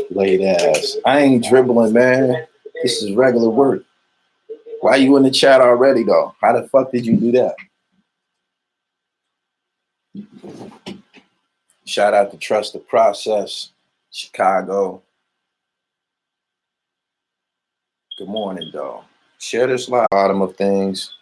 Late ass. I ain't dribbling, man. This is regular work. Why you in the chat already, though? How the fuck did you do that? Shout out to Trust the Process, Chicago. Good morning, though. Share this live. Bottom of things.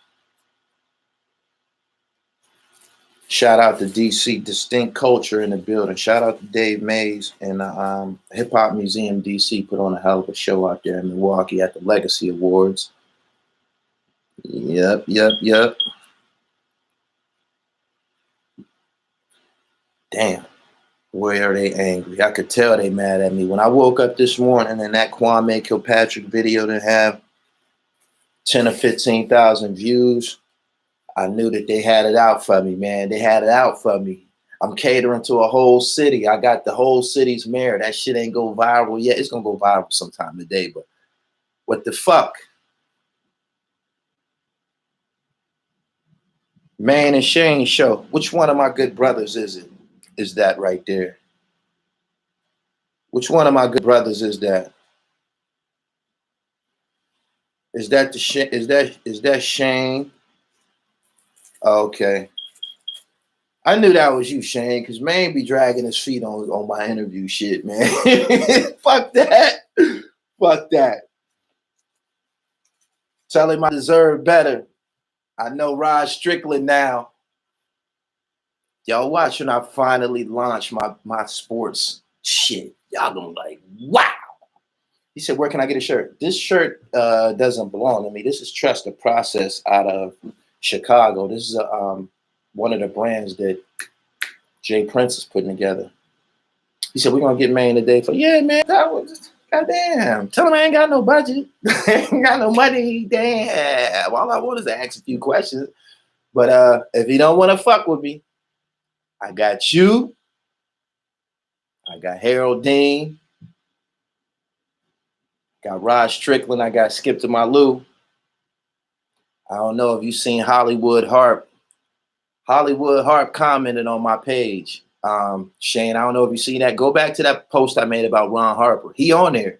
Shout out to DC, Distinct Culture in the building. Shout out to Dave Mays and the Hip Hop Museum DC put on a hell of a show out there in Milwaukee at the Legacy Awards. Yep. Damn, why are they angry? I could tell they mad at me. When I woke up this morning and that Kwame Kilpatrick video didn't have 10 or 15,000 views, I knew that they had it out for me, man. They had it out for me. I'm catering to a whole city. I got the whole city's mayor. That shit ain't go viral yet. It's going to go viral sometime today, but what the fuck? Man and Shane show. Which one of my good brothers is it? Is that right there? Which one of my good brothers is that? Is that the is that Shane? Okay. I knew that was you, Shane, because man be dragging his feet on my interview shit, man. Fuck that. Fuck that. Tell him I deserve better. I know Rod Strickland now. Y'all watch when I finally launch my sports shit. Y'all gonna be like, wow. He said, where can I get a shirt? This shirt doesn't belong to me. This is Trust the Process out of Chicago. This is one of the brands that Jay Prince is putting together. He said, we're going to get Maine today. Yeah, man, goddamn. Tell him I ain't got no budget. I ain't got no money. Damn. All I want is to ask a few questions. But if you don't want to fuck with me, I got you. I got Harold Dean. Got Rod Strickland. I got Skip to My Lou. I don't know if you've seen Hollywood Harp. Hollywood Harp commented on my page. Shane, I don't know if you seen that. Go back to that post I made about Ron Harper. He on there.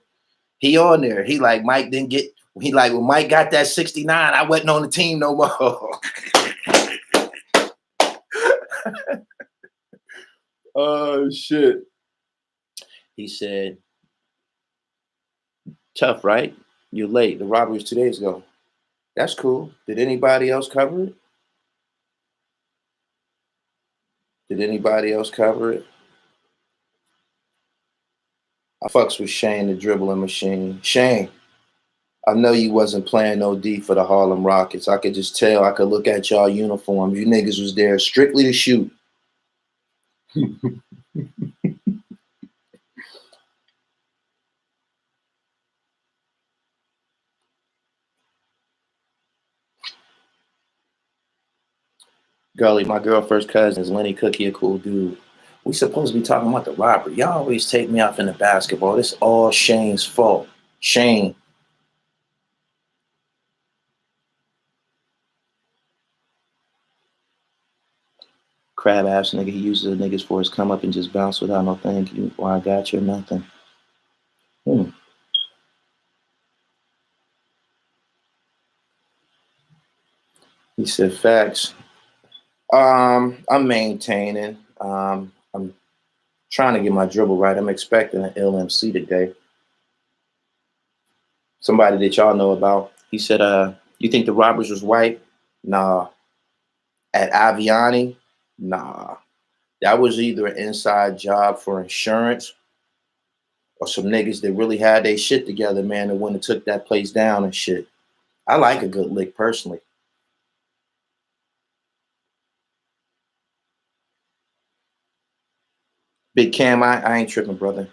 He like, Mike didn't get, he like, when Mike got that 69, I wasn't on the team no more. Oh, shit. He said, tough, right? You're late. The robbery was 2 days ago. That's cool. Did anybody else cover it? Did anybody else cover it? I fucks with Shane, the dribbling machine. Shane, I know you wasn't playing no D for the Harlem Rockets. I could just tell. I could look at y'all uniforms. You niggas was there strictly to shoot. Gully, my girl first cousin is Lenny Cookie, a cool dude. We supposed to be talking about the robbery. Y'all always take me off in the basketball. This all Shane's fault. Shane. Crab ass nigga. He uses the niggas for his come up and just bounce without no thank you. Or I got you or nothing. He said facts. I'm maintaining. I'm trying to get my dribble right. I'm expecting an LMC today. Somebody that y'all know about. He said, you think the robbers was white? Nah. At Avianne? Nah. That was either an inside job for insurance or some niggas that really had their shit together, man, and went and took that place down and shit. I like a good lick personally. Big Cam, I ain't tripping, brother.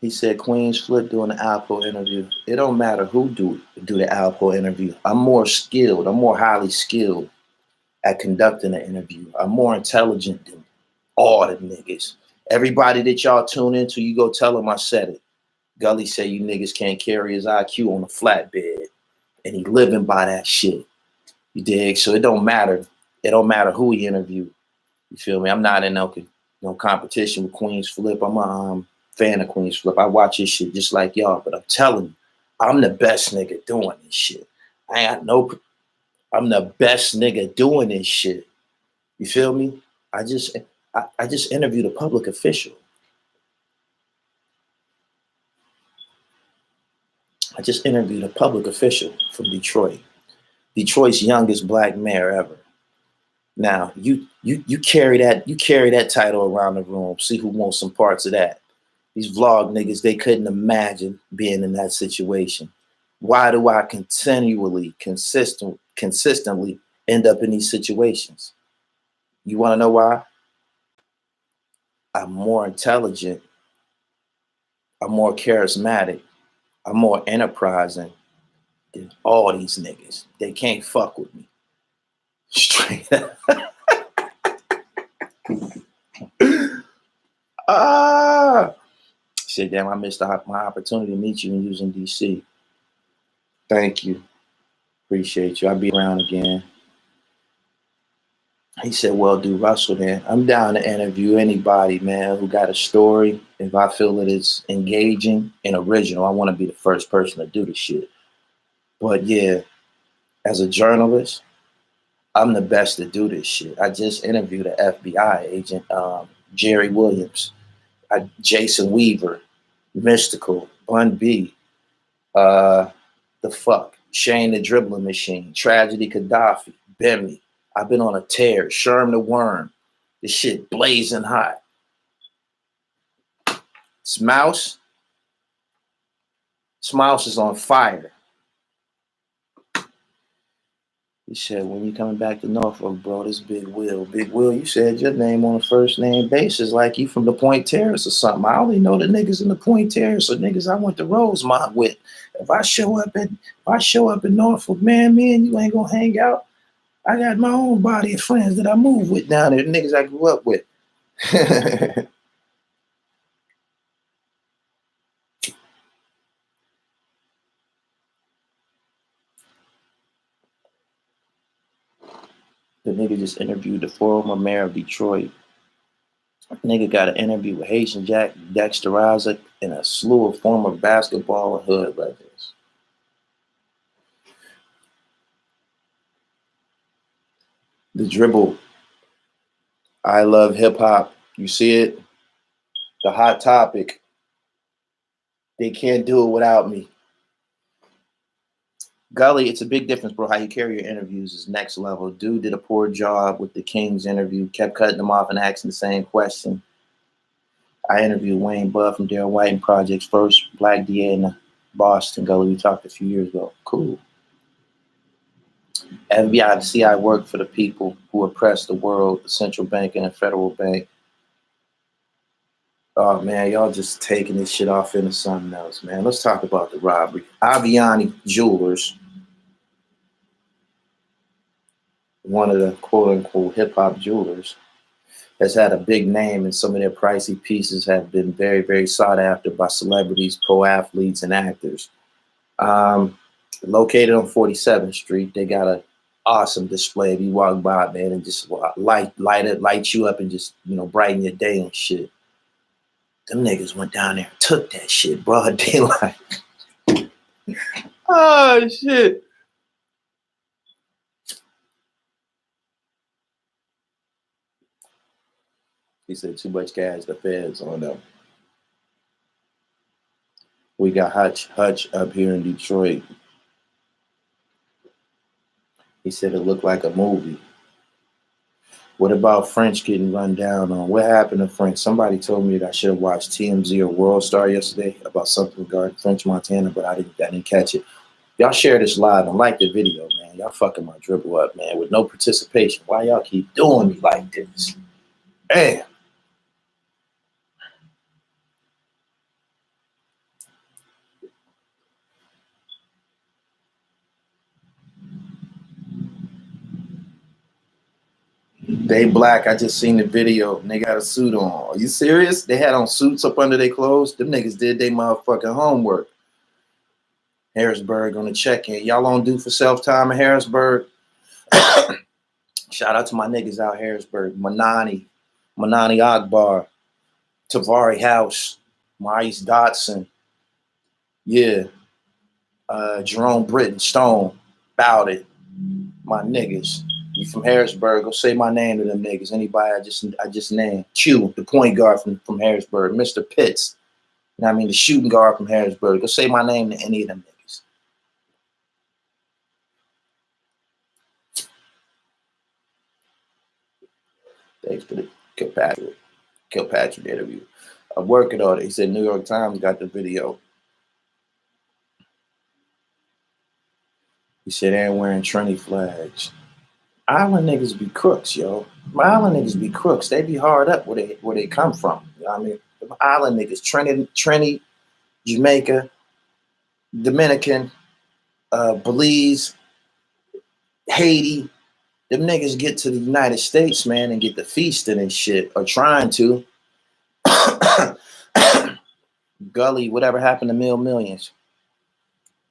He said Queen's Flip doing the Alpo interview. It don't matter who do the Alpo interview. I'm more skilled. I'm more highly skilled at conducting an interview. I'm more intelligent than all the niggas. Everybody that y'all tune into, you go tell them I said it. Gully say you niggas can't carry his IQ on a flatbed. And he living by that shit. You dig? So it don't matter. It don't matter who he interviewed. You feel me? I'm not in no competition with Queen's Flip. I'm a fan of Queen's Flip. I watch his shit just like y'all, but I'm telling you, I'm the best nigga doing this shit. I'm the best nigga doing this shit. You feel me? I just interviewed a public official. I just interviewed a public official from Detroit. Detroit's youngest black mayor ever. Now you carry that title around the room. See who wants some parts of that. These vlog niggas, they couldn't imagine being in that situation. Why do I consistently end up in these situations? You want to know why? I'm more intelligent. I'm more charismatic. I'm more enterprising than all these niggas. They can't fuck with me. Straight up. Shit, damn, I missed my opportunity to meet you when you was in DC. Thank you. Appreciate you. I'll be around again. He said, well, do Russell then. I'm down to interview anybody, man, who got a story. If I feel that it's engaging and original, I want to be the first person to do the shit. But yeah, as a journalist, I'm the best to do this shit. I just interviewed an FBI agent, Jerry Williams, Jason Weaver, Mystical, Bun B, Shane the Dribbling Machine, Tragedy Gaddafi, Bemmy. I've been on a tear, Sherm the Worm. This shit blazing hot. Smouse is on fire. He said, when you coming back to Norfolk, bro, this Big Will. Big Will, you said your name on a first name basis like you from the Point Terrace or something. I only know the niggas in the Point Terrace or niggas I went to Rosemont with. If I show up in Norfolk, man, me and you ain't gonna hang out. I got my own body of friends that I move with down there, the niggas I grew up with. The nigga just interviewed the former mayor of Detroit. The nigga got an interview with Haitian Jack, Dexter Isaac, and a slew of former basketball and hood legends. The Dribble. I love hip hop. You see it? The Hot Topic. They can't do it without me. Gully, it's a big difference, bro. How you carry your interviews is next level. Dude did a poor job with the King's interview, kept cutting them off and asking the same question. I interviewed Wayne Budd from Darryl White and Project's first black DA in Boston. Gully, we talked a few years ago. Cool. FBI, the CI work for the people who oppress the world, the central bank and the federal bank. Oh, man, y'all just taking this shit off into something else, man. Let's talk about the robbery. Avianne Jewelers, one of the quote-unquote hip-hop jewelers, has had a big name, and some of their pricey pieces have been very, very sought after by celebrities, pro athletes, and actors. Located on 47th Street, they got an awesome display. If you walk by, man, and just light you up and just, brighten your day and shit. Them niggas went down there and took that shit, broad daylight. Oh, shit. He said too much cash, the feds on them. We got Hutch up here in Detroit. He said it looked like a movie. What about French getting run down on? What happened to French? Somebody told me that I should have watched TMZ or World Star yesterday about something regarding French Montana, but I didn't catch it. Y'all share this live and like the video, man. Y'all fucking my dribble up, man, with no participation. Why y'all keep doing me like this? Damn. They black. I just seen the video and they got a suit on. Are you serious? They had on suits up under their clothes. Them niggas did their motherfucking homework. Harrisburg on the check-in. Y'all on due for self-time in Harrisburg? Shout out to my niggas out Harrisburg. Manani Akbar, Tavari House, Maurice Dotson. Yeah. Jerome Britton, Stone, Bout It. My niggas. You from Harrisburg, go say my name to them niggas. Anybody I just named. Q, the point guard from Harrisburg. Mr. Pitts. You know what I mean? The shooting guard from Harrisburg. Go say my name to any of them niggas. Thanks for the Kilpatrick interview. I'm working on it. He said New York Times got the video. He said they ain't wearing Trinity flags. Island niggas be crooks, yo. My island niggas be crooks. They be hard up where they come from. You know what I mean? The island niggas, Trinity, Jamaica, Dominican, Belize, Haiti. Them niggas get to the United States, man, and get the feasting and shit, or trying to. Gully, whatever happened to Millions?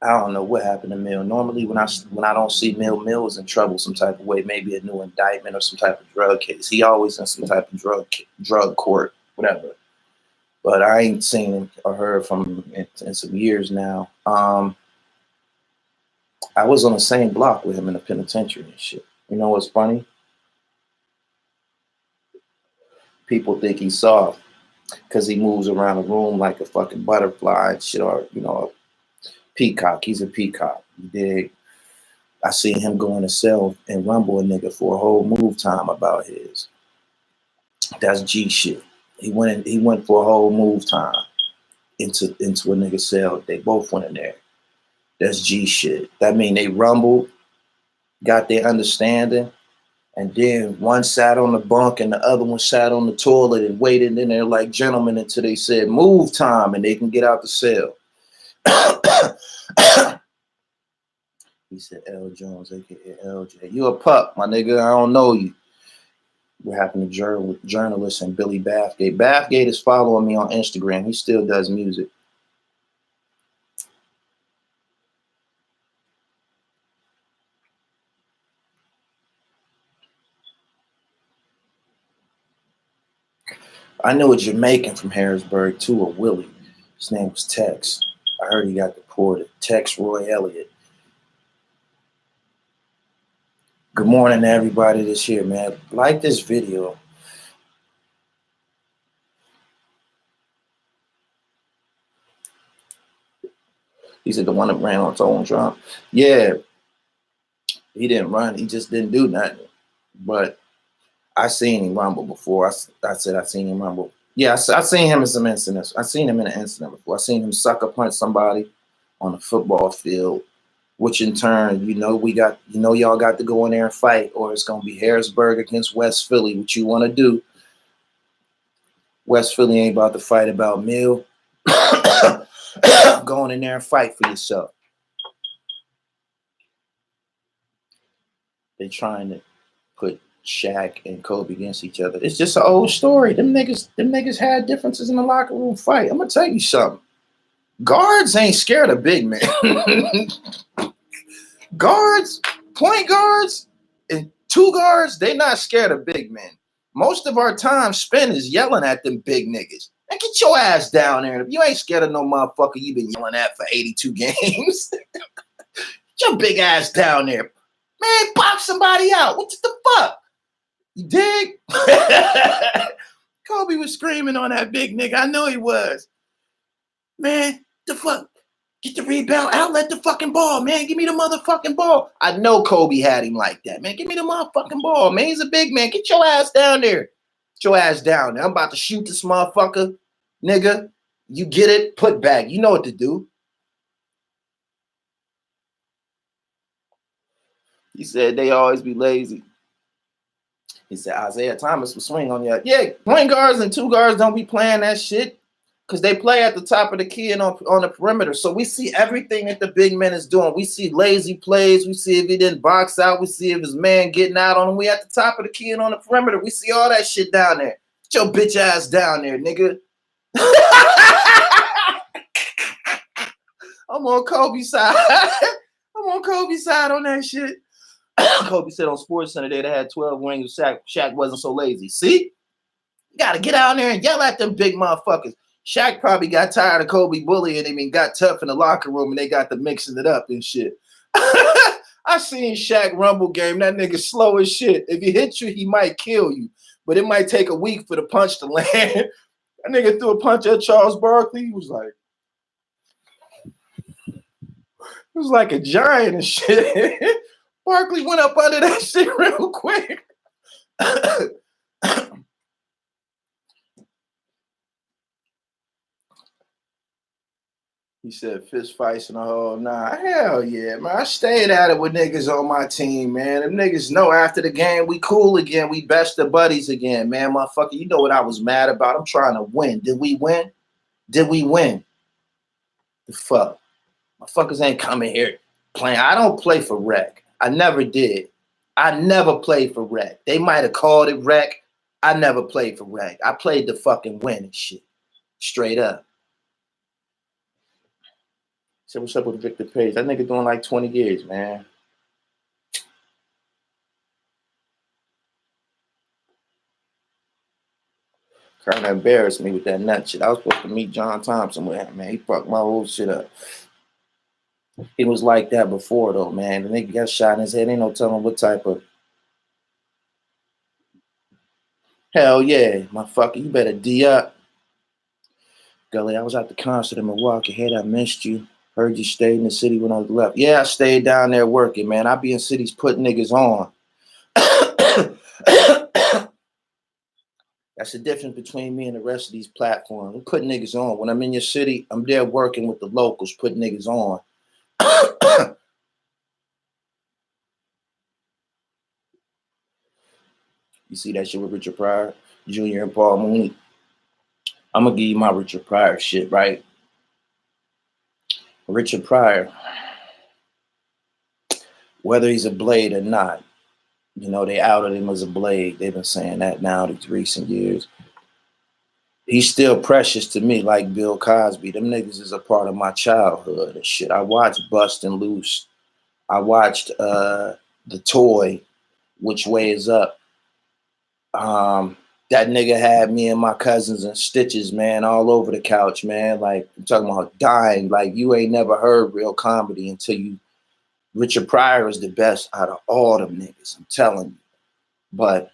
I don't know what happened to Mill. Normally, when I don't see Mill is in trouble some type of way, maybe a new indictment or some type of drug case. He always in some type of drug court, whatever. But I ain't seen him or heard from him in some years now. I was on the same block with him in the penitentiary and shit. You know what's funny? People think he's soft because he moves around the room like a fucking butterfly and shit, or a peacock. He's a peacock. You dig? I seen him go in the cell and rumble a nigga for a whole move time about his. That's G shit. He went for a whole move time into a nigga cell. They both went in there. That's G shit. That mean they rumbled, got their understanding, and then one sat on the bunk and the other one sat on the toilet and waited in there like gentlemen until they said move time and they can get out the cell. He said L. Jones, aka LJ. You a pup, my nigga. I don't know you. What happened to journalist and Billy Bathgate? Bathgate is following me on Instagram. He still does music. I knew a Jamaican from Harrisburg too, a Willie. His name was Tex. I heard he got deported. Tex Roy Elliott. Good morning to everybody that's here, man. Like this video. He said the one that ran on its own drum. Yeah, he didn't run. He just didn't do nothing. But I seen him rumble before. I said I seen him rumble. Yeah, I seen him in some incidents. I seen him in an incident before. I seen him sucker punch somebody on a football field, which in turn, y'all got to go in there and fight, or it's gonna be Harrisburg against West Philly. What you want to do? West Philly ain't about to fight about Mill. Going in there and fight for yourself. They trying to put Shaq and Kobe against each other. It's just an old story. Them niggas had differences in the locker room fight. I'm gonna tell you something. Guards ain't scared of big men. Guards, point guards, and two guards, they not scared of big men. Most of our time spent is yelling at them big niggas. Man, get your ass down there. If you ain't scared of no motherfucker you been yelling at for 82 games, get your big ass down there. Man, box somebody out. What the fuck? You dig? Kobe was screaming on that big nigga. I know he was. Man, the fuck? Get the rebound, outlet the fucking ball, man. Give me the motherfucking ball. I know Kobe had him like that, man. Give me the motherfucking ball, man. He's a big man. Get your ass down there. Get your ass down there. I'm about to shoot this motherfucker, nigga. You get it? Put back. You know what to do. He said they always be lazy. He said Isaiah Thomas will swing on you. Yeah, point guards and two guards don't be playing that shit because they play at the top of the key and on the perimeter. So we see everything that the big man is doing. We see lazy plays. We see if he didn't box out. We see if his man getting out on him. We at the top of the key and on the perimeter. We see all that shit down there. Get your bitch ass down there, nigga. I'm on Kobe's side. I'm on Kobe's side on that shit. Kobe said on Sports Center they had 12 rings. Shaq wasn't so lazy. See? You got to get out there and yell at them big motherfuckers. Shaq probably got tired of Kobe bullying him and got tough in the locker room and they got to mixing it up and shit. I seen Shaq Rumble game. That nigga slow as shit. If he hits you, he might kill you. But it might take a week for the punch to land. That nigga threw a punch at Charles Barkley. He was like a giant and shit. Barkley went up under that shit real quick. He said fist fights and the whole nah. Hell yeah, man. I stayed at it with niggas on my team, man. Them niggas know after the game we cool again. We best of buddies again, man. Motherfucker, you know what I was mad about? I'm trying to win. Did we win? Did we win? The fuck? Motherfuckers ain't coming here playing. I don't play for rec. I never did. I never played for rec. They might have called it rec. I never played for rec. I played to fucking win and shit. Straight up. Said, what's up with Victor Page? That nigga doing like 20 years, man. Kind of embarrassed me with that nut shit. I was supposed to meet John Thompson with him, man. He fucked my whole shit up. It was like that before, though, man. The nigga got shot in his head. Ain't no telling what type of... Hell yeah, motherfucker. You better D up. Gully, I was at the concert in Milwaukee. Hey, I missed you. Heard you stayed in the city when I left. Yeah, I stayed down there working, man. I be in cities putting niggas on. That's the difference between me and the rest of these platforms. I'm putting niggas on. When I'm in your city, I'm there working with the locals, putting niggas on. You see that shit with Richard Pryor, Jr. and Paul Mooney? I'm going to give you my Richard Pryor shit, right? Richard Pryor, whether he's a blade or not, you know, they outed him as a blade. They've been saying that now these recent years. He's still precious to me, like Bill Cosby. Them niggas is a part of my childhood and shit. I watched Bustin' Loose. I watched The Toy, Which Way Is Up. That nigga had me and my cousins in stitches, man, all over the couch, man. Like, I'm talking about dying. Like, you ain't never heard real comedy until you... Richard Pryor is the best out of all them niggas, I'm telling you. But,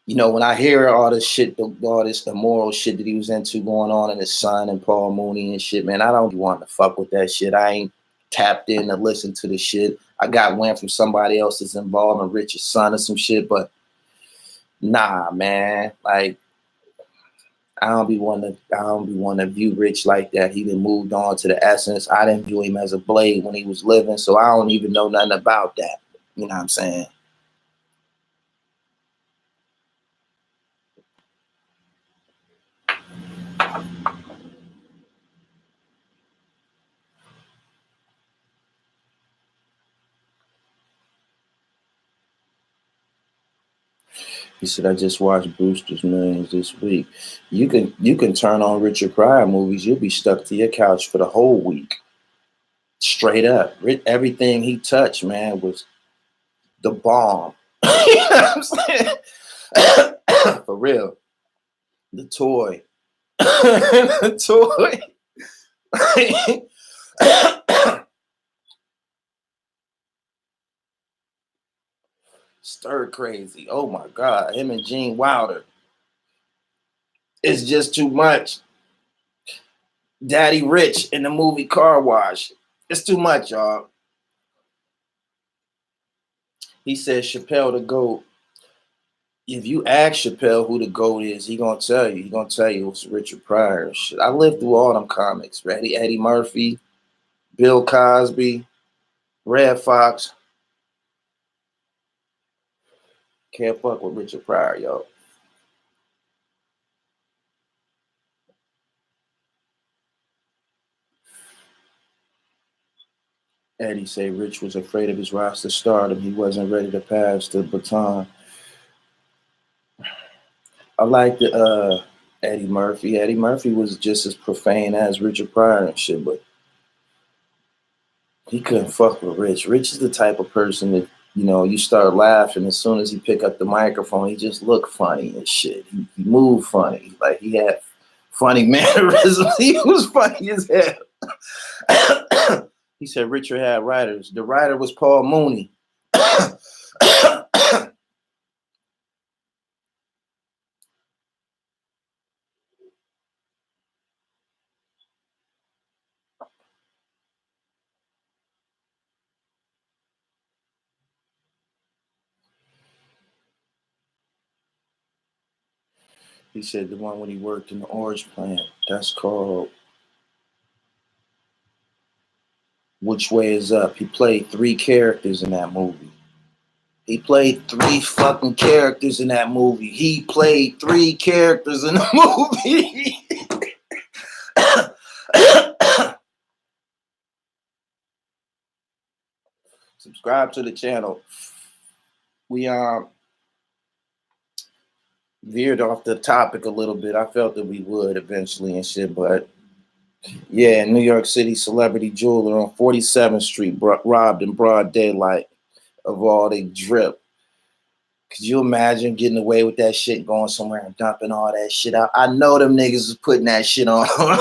you know, when I hear all this shit, all this immoral shit that he was into going on in his son and Paul Mooney and shit, man, I don't want to fuck with that shit. I ain't tapped in to listen to the shit. I got wind from somebody else that's involved in Richard's son or some shit, but nah, man. Like, I don't be wanting to view Rich like that. He done moved on to the essence. I didn't view him as a blade when he was living, so I don't even know nothing about that. You know what I'm saying? He said, I just watched Brewster's Millions this week. You can turn on Richard Pryor movies. You'll be stuck to your couch for the whole week. Straight up. Everything he touched, man, was the bomb. You know what I'm saying? For real. The Toy. The Toy. Stir crazy. Oh my God. Him and Gene Wilder. It's just too much. Daddy Rich in the movie Car Wash. It's too much, y'all. He says Chappelle the GOAT. If you ask Chappelle who the GOAT is, he gonna tell you. He gonna tell you it's Richard Pryor. Shit. I lived through all them comics. Eddie Murphy, Bill Cosby, Red Fox. Can't fuck with Richard Pryor, yo. Eddie say Rich was afraid of his roster stardom. He wasn't ready to pass the baton. I like the Eddie Murphy. Eddie Murphy was just as profane as Richard Pryor and shit, but he couldn't fuck with Rich. Rich is the type of person that You start laughing as soon as he pick up the microphone. He just looked funny and shit. He moved funny, like he had funny mannerisms. He was funny as hell. He said Richard had writers. The writer was Paul Mooney. He said the one when he worked in the orange plant. That's called Which Way Is Up. He played 3 characters in that movie. He played 3 fucking characters in that movie. He played 3 characters in the movie. Subscribe to the channel. We veered off the topic a little bit. I felt that we would eventually and shit, but yeah, New York City celebrity jeweler on 47th Street robbed in broad daylight of all they drip. Could you imagine getting away with that shit, going somewhere and dumping all that shit out? I know them niggas is putting that shit on. Them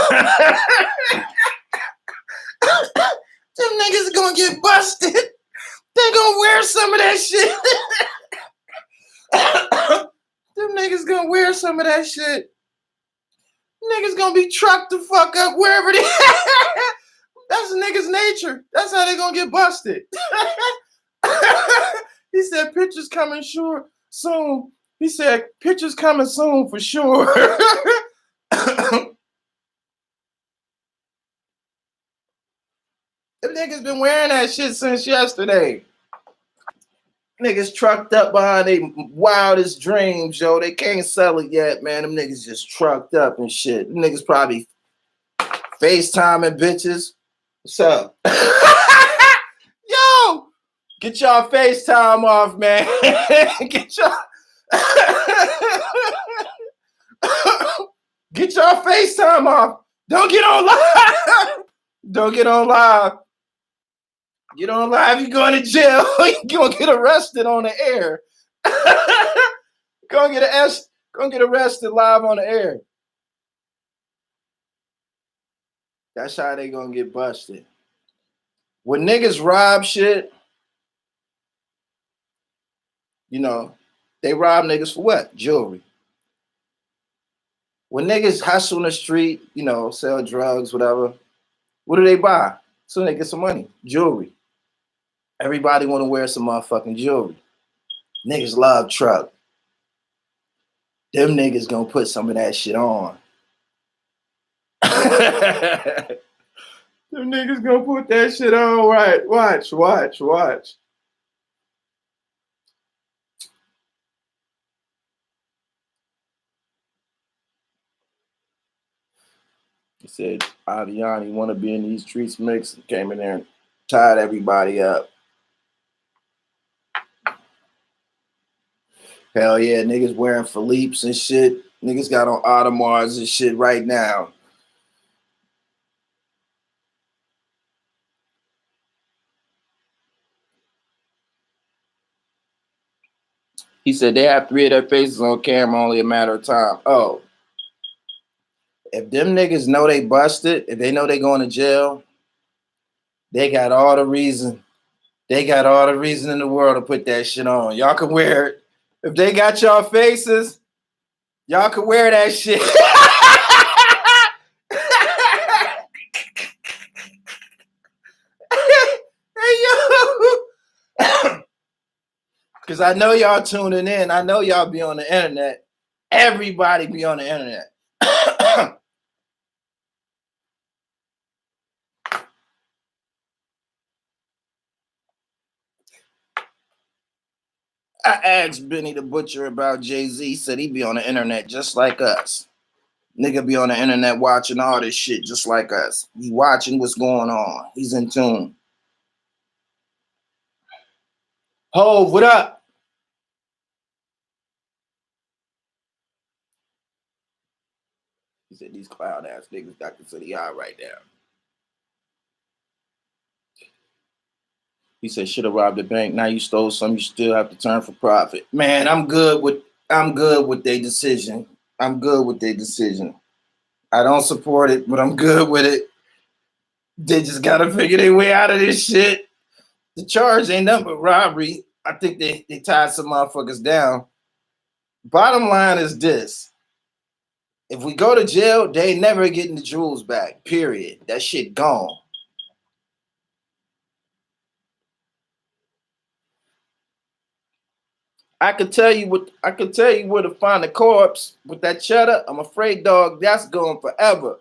niggas gonna get busted. They gonna wear some of that shit. Them niggas gonna wear some of that shit. Niggas gonna be trucked the fuck up wherever they. That's a nigga's nature. That's how they gonna get busted. He said pictures coming soon. He said pictures coming soon for sure. Them niggas been wearing that shit since yesterday. Niggas trucked up behind their wildest dreams, yo. They can't sell it yet, man. Them niggas just trucked up and shit. Them niggas probably FaceTiming bitches. What's up? Yo! Get y'all FaceTime off, man. Get y'all Get y'all FaceTime off. Don't get on live. Don't get on live. Get on live, you're going to jail. You're going to get arrested on the air. Gonna get arrested live on the air. That's how they gonna get busted. When niggas rob shit, they rob niggas for what? Jewelry. When niggas hustle in the street, sell drugs, whatever, what do they buy? So they get some money. Jewelry. Everybody want to wear some motherfucking jewelry. Niggas love truck. Them niggas gonna put some of that shit on. Them niggas gonna put that shit on, right? Watch. He said Avianne want to be in these streets mix and came in there and tied everybody up. Hell yeah, niggas wearing Philippe's and shit. Niggas got on Audemars and shit right now. He said they have 3 of their faces on camera, only a matter of time. Oh. If them niggas know they busted, if they know they going to jail, they got all the reason. They got all the reason in the world to put that shit on. Y'all can wear it. If they got y'all faces, y'all can wear that shit. Hey, yo. Because I know y'all tuning in. I know y'all be on the internet. Everybody be on the internet. I asked Benny the Butcher about Jay-Z. Said he be on the internet just like us. Nigga be on the internet watching all this shit just like us. He watching what's going on. He's in tune. Hov, what up? He said these clown ass niggas got the city eye right now. He said, should have robbed the bank. Now you stole some, you still have to turn for profit. Man, I'm good with their decision. I'm good with their decision. I don't support it, but I'm good with it. They just gotta figure their way out of this shit. The charge ain't nothing but robbery. I think they tied some motherfuckers down. Bottom line is this. If we go to jail, they ain't never getting the jewels back. Period. That shit gone. I could tell you where to find the corpse with that cheddar. I'm afraid, dog, that's going forever.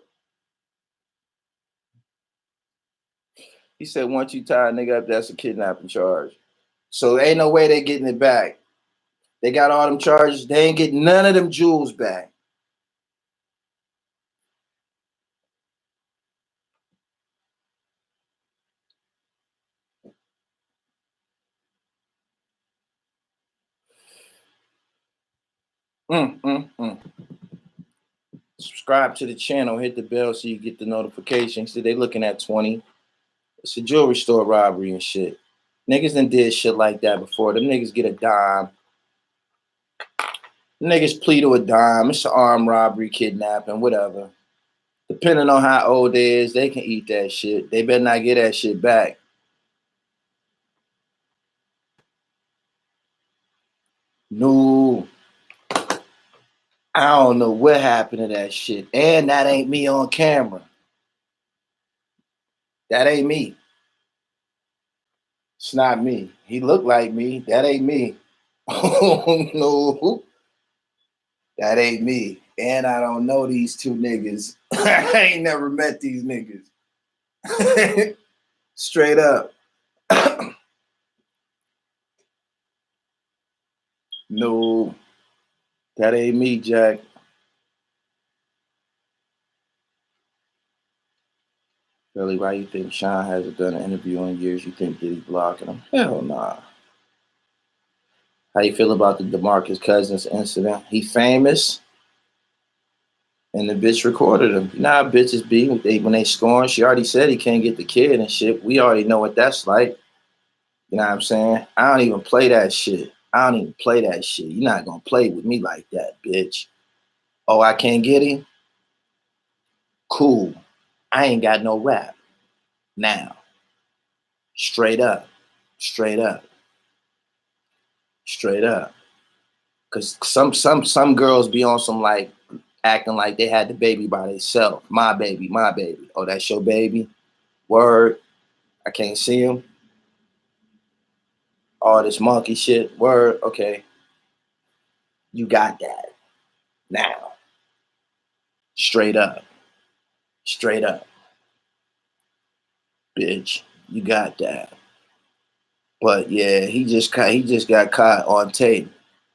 He said once you tie a nigga up, that's a kidnapping charge. So ain't no way they getting it back. They got all them charges. They ain't getting none of them jewels back. Mm, mm, mm. Subscribe to the channel, hit the bell so you get the notification. See, they looking at 20. It's a jewelry store robbery and shit. Niggas done did shit like that before. Them niggas get a dime. Niggas plead to a dime. It's an armed robbery, kidnapping, whatever. Depending on how old they is, they can eat that shit. They better not get that shit back. No, I don't know what happened to that shit. And that ain't me on camera. That ain't me. It's not me. He looked like me. That ain't me. Oh no, that ain't me. And I don't know these two niggas. I ain't never met these niggas. Straight up. No, that ain't me, Jack. Really, why you think Sean hasn't done an interview in years? You think that he's blocking him? Hell nah. How you feel about the DeMarcus Cousins incident? He famous, and the bitch recorded him. You know how bitches be when they scoring? She already said he can't get the kid and shit. We already know what that's like. You know what I'm saying? I don't even play that shit. I don't even play that shit. You're not gonna play with me like that, bitch. Oh, I can't get him? Cool. I ain't got no rap. Now. Straight up. Straight up. Straight up. Cause some girls be on some like acting like they had the baby by themselves. My baby, my baby. Oh, that's your baby? Word. I can't see him. All this monkey shit. Word. Okay. You got that. Now. Straight up. Straight up. Bitch. You got that. But yeah, he just got caught on tape.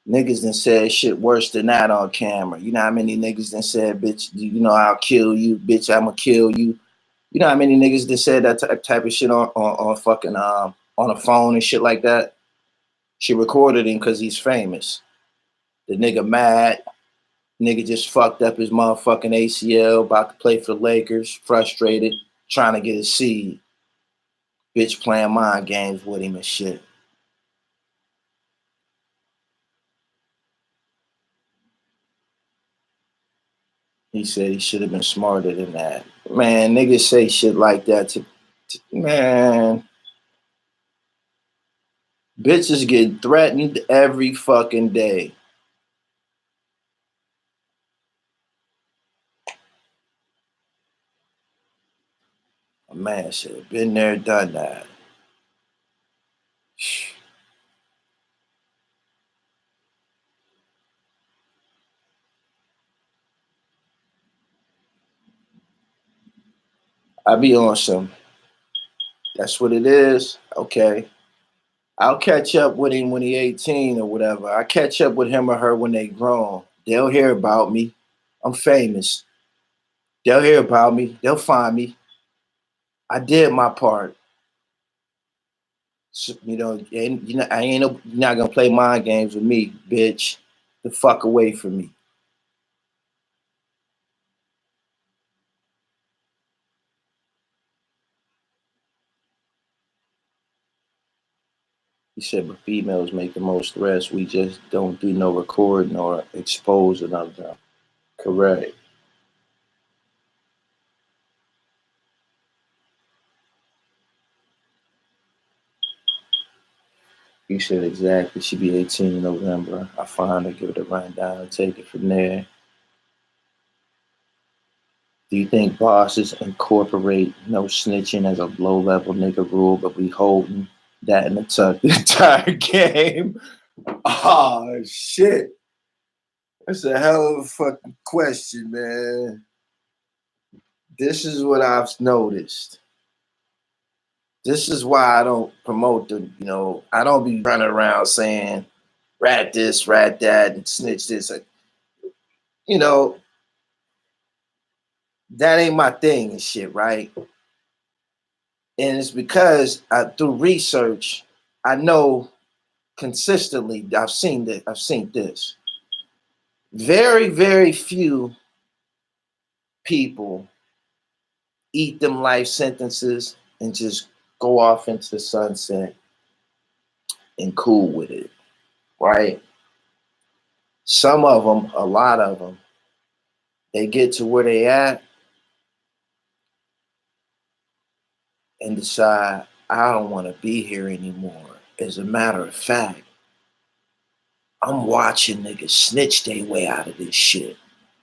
Niggas done said shit worse than that on camera. You know how many niggas done said, bitch, you know I'll kill you, bitch, I'ma kill you. You know how many niggas that said that type of shit on fucking on a phone and shit like that? She recorded him because he's famous. The nigga mad. Nigga just fucked up his motherfucking ACL, about to play for the Lakers, frustrated, trying to get his seed. Bitch playing mind games with him and shit. He said he should have been smarter than that. Man, niggas say shit like that man. Bitches get threatened every fucking day. A man said, been there, done that. I be on some, that's what it is. Okay. I'll catch up with him when he 18 or whatever. I catch up with him or her when they grown. They'll hear about me. I'm famous. They'll hear about me. They'll find me. I did my part. So, you're not gonna play mind games with me, bitch. The fuck away from me. He said, but females make the most threats. We just don't do no recording or exposing of them. Correct. He said exactly. She be 18 in November. I find her, give it a rundown, and take it from there. Do you think bosses incorporate no snitching as a low level nigga rule, but we holding that in the entire game? Oh shit. That's a hell of a fucking question, man. This is what I've noticed. This is why I don't promote I don't be running around saying rat this, rat that, and snitch this. You know, that ain't my thing and shit, right? And it's because through research, I know consistently I've seen this. Very, very few people eat them life sentences and just go off into the sunset and cool with it, right? Some of them, a lot of them, they get to where they at and decide, I don't want to be here anymore. As a matter of fact, I'm watching niggas snitch their way out of this shit.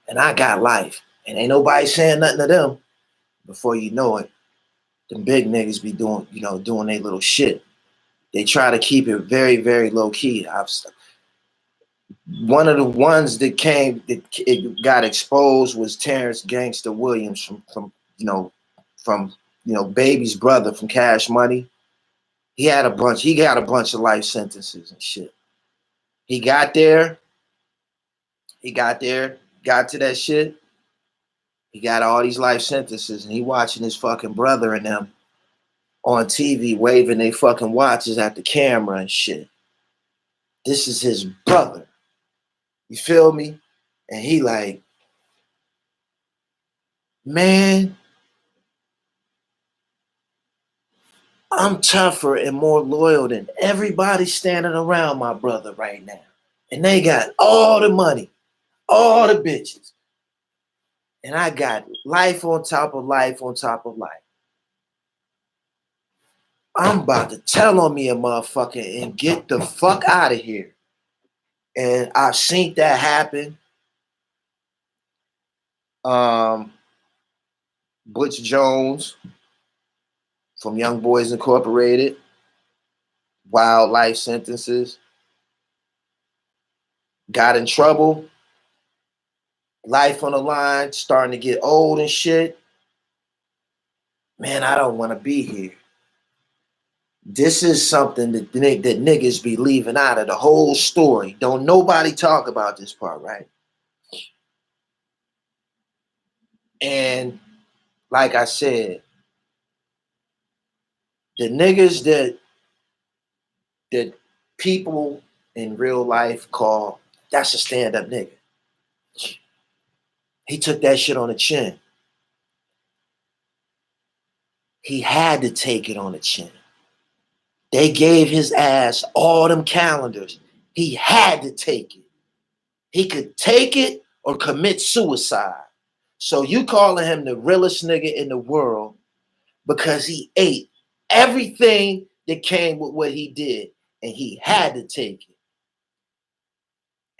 And I got life. And ain't nobody saying nothing to them. Before you know it, them big niggas be doing their little shit. They try to keep it very, very low key. One of the ones that it got exposed was Terrence Gangster Williams from Baby's brother from Cash Money. He got a bunch of life sentences and shit. He got there, got to that shit. He got all these life sentences, and he watching his fucking brother and them on TV waving their fucking watches at the camera and shit. This is his brother. You feel me? And he like, man, I'm tougher and more loyal than everybody standing around my brother right now. And they got all the money, all the bitches. And I got life on top of life on top of life. I'm about to tell on me a motherfucker and get the fuck out of here. And I've seen that happen. Butch Jones from Young Boys Incorporated, wild life sentences, got in trouble, life on the line, starting to get old and shit. Man, I don't want to be here. This is something that niggas be leaving out of the whole story. Don't nobody talk about this part, right? And like I said, the niggas that people in real life call, that's a stand-up nigga. He took that shit on the chin. He had to take it on the chin. They gave his ass all them calendars. He had to take it. He could take it or commit suicide. So you calling him the realest nigga in the world because he ate everything that came with what he did, and he had to take it.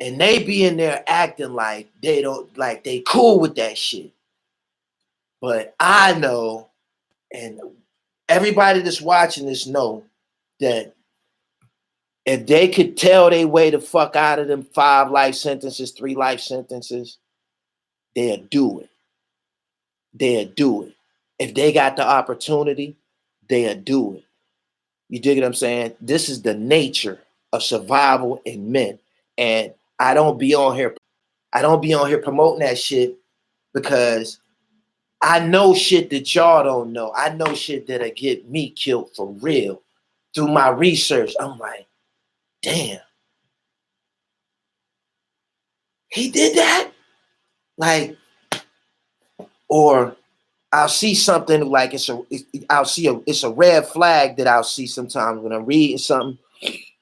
And they be in there acting like they cool with that shit. But I know, and everybody that's watching this know, that if they could tell their way the fuck out of them 5 life sentences, 3 life sentences, they'll do it. They'll do it. If they got the opportunity, they'll do it. You dig what I'm saying? This is the nature of survival in men. And I don't be on here promoting that shit because I know shit that y'all don't know. I know shit that'll get me killed for real. Through my research, I'm like, damn, he did that? Like, or I'll see something like it's a red flag that I'll see sometimes when I'm reading something.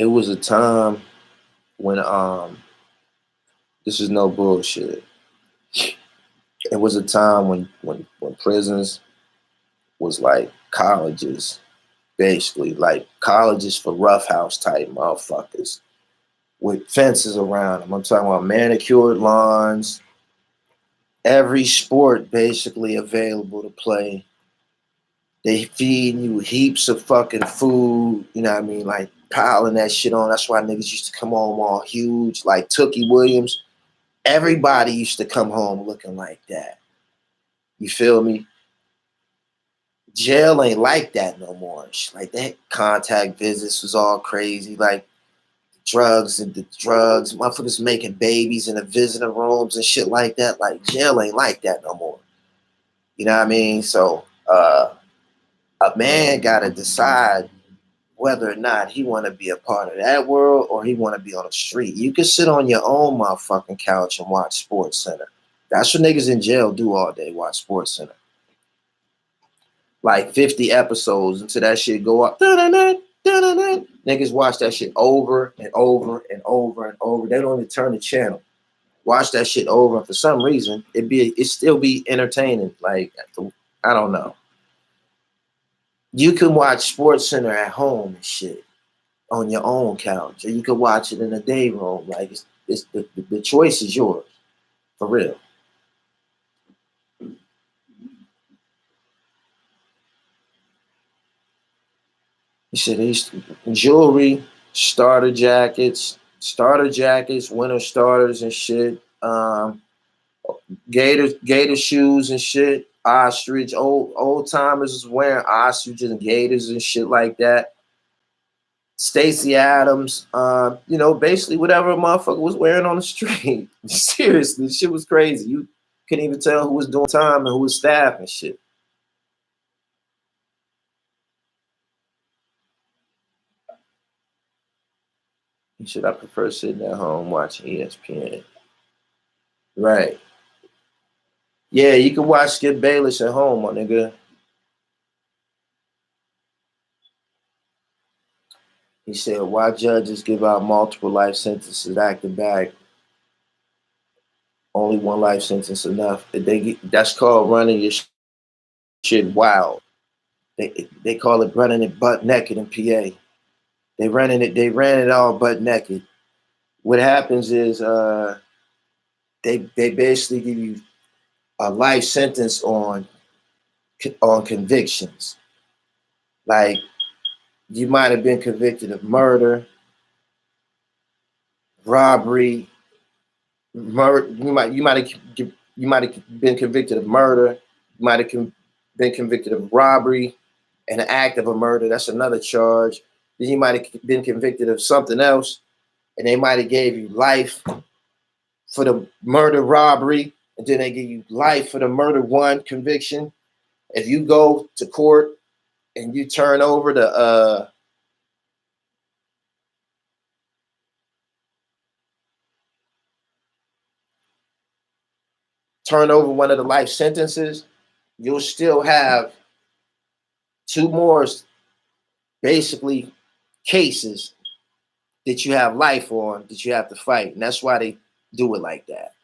It was a time when this is no bullshit. It was a time when prisons was like colleges, basically like colleges for roughhouse type motherfuckers with fences around them. I'm talking about manicured lawns, every sport basically available to play. They feed you heaps of fucking food, you know what I mean? Like piling that shit on. That's why niggas used to come home all huge, like Tookie Williams. Everybody used to come home looking like that. You feel me? Jail ain't like that no more. Like that contact visits was all crazy. Like drugs, motherfuckers making babies in the visiting rooms and shit like that. Like jail ain't like that no more. You know what I mean? So a man gotta decide whether or not he want to be a part of that world or he want to be on the street. You can sit on your own motherfucking couch and watch Sports Center. That's what niggas in jail do all day, watch Sports Center. Like 50 episodes until that shit go up. Niggas watch that shit over and over and over and over. They don't even turn the channel. Watch that shit over, and for some reason, it still be entertaining. Like, I don't know. You can watch Sports Center at home and shit on your own couch, or you can watch it in a day room. Like, it's the choice is yours, for real. You said these jewelry, starter jackets, winter starters and shit. Gator shoes and shit. Ostrich, old timers was wearing ostriches and gators and shit like that. Stacey Adams, basically whatever a motherfucker was wearing on the street. Seriously, shit was crazy. You couldn't even tell who was doing time and who was staff and shit. Shit, I prefer sitting at home watching ESPN. Right. Yeah, you can watch Skip Bayless at home, my nigga. He said, why judges give out multiple life sentences back to back? Only one life sentence enough. That's called running your shit wild. They call it running it butt naked in PA. They ran it all butt naked. What happens is they basically give you a life sentence on convictions. Like you might have been convicted of murder, robbery, you might have been convicted of murder, you might have been convicted of robbery, and an act of a murder. That's another charge. Then you might have been convicted of something else, and they might have gave you life for the murder robbery, and then they give you life for the murder one conviction. If you go to court and you turn over one of the life sentences, you'll still have two more basically cases that you have life on that you have to fight. And that's why they do it like that.